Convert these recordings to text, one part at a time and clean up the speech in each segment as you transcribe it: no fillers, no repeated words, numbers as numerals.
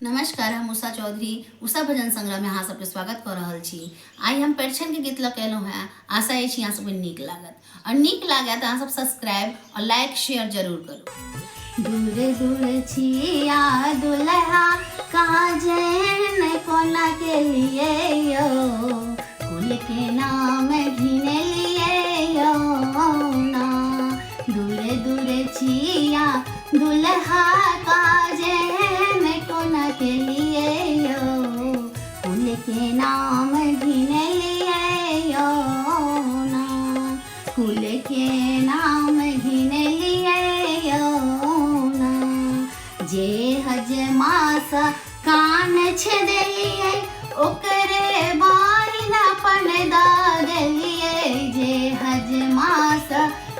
नमस्कार, हम उषा चौधरी उषा भजन संग्रह में अहाँ सबके स्वागत कर रहल छी। आई हम परिछन के गीत लकेलहुँ हैं। आशा अछि अहाँ सबके नीक लागत और नीक लागे तो अहाँ सब सब्सक्राइब और लाइक शेयर जरूर करू। दूर दूर छिया दुल्हा कहाँ जैन कोना के लिए यो, कुल के नाम घिने लिए यो ना। दूर दूर छिया दुल्हा का जैन कोना के लिए यो, कुल के नाम घिने लिए यो ना। कुल के नाम घिने लिए यो ना। जे हजमास कान छेदलिए ओकरे बारी न पर्दा देलिए। जे हजमास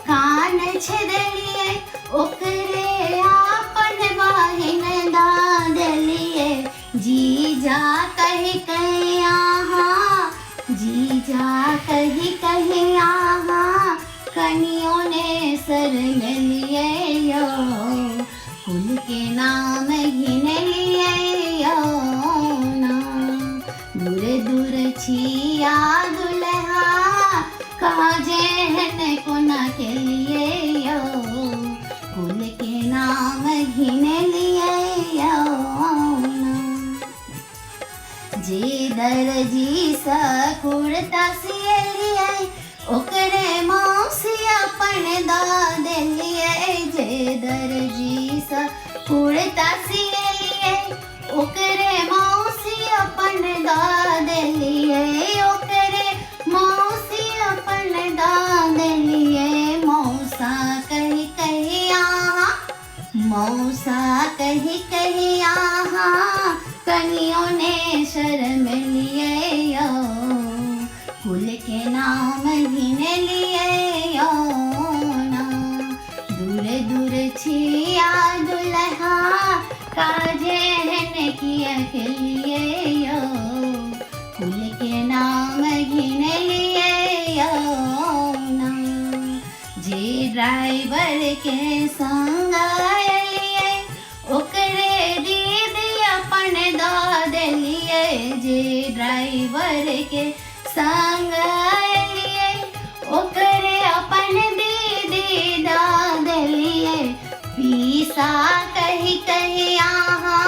कान छेदलिए ओकरे आपन बहिन दा देलिए। जीजा कही कही आहा, जीजा कही कही आहा, कनियों ने सर लिए यो, कुल के नाम घिने लिए यो ना। दूर दूर छिया दुल्हा का जैन कोना के लिए यो, कुल के नाम घिने लिए यो ना। जे दर्जी सा कुर्ता सिलिए ओकरे मौसी अपन दा देलिए। जे दर्जी सा कुर्ता सिलिए ओकरे मौसी अपन दा देलिए। ओकरे मौसी अपन दा देलिए। मौसा कही कही आहा, मौसा कही कही आहा, कनियों ने शर्म लिए यो, कुल के नाम घिने लिए यो ना। दूर दूर छिया दुल्हा का जैन किया के लिए यो, कुल के नाम घिने लिए यो ना। जे ड्राइवर के संग आइलिए ओकरे दीदी अपन दा देलिए। जे ड्राइवर के संग आइलिए ओकरे अपन दीदी दा देलिए। पीसा कही कही आहा,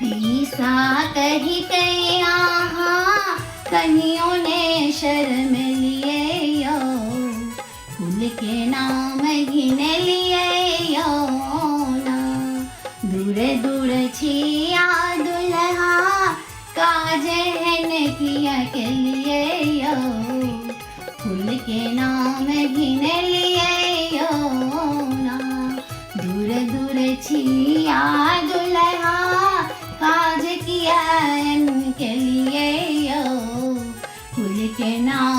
पीसा कही कही आहा, कनियों ने शर्म लिए यो, कुल के नाम घिने लिए यो ना। दूर दूर छिया दुल्हा का जैन किया के लिए यो, कुल के नाम घिने लिए यो ना। दूर दूर छिया दुल्हा काज किया के लिए यो, कुल के नाम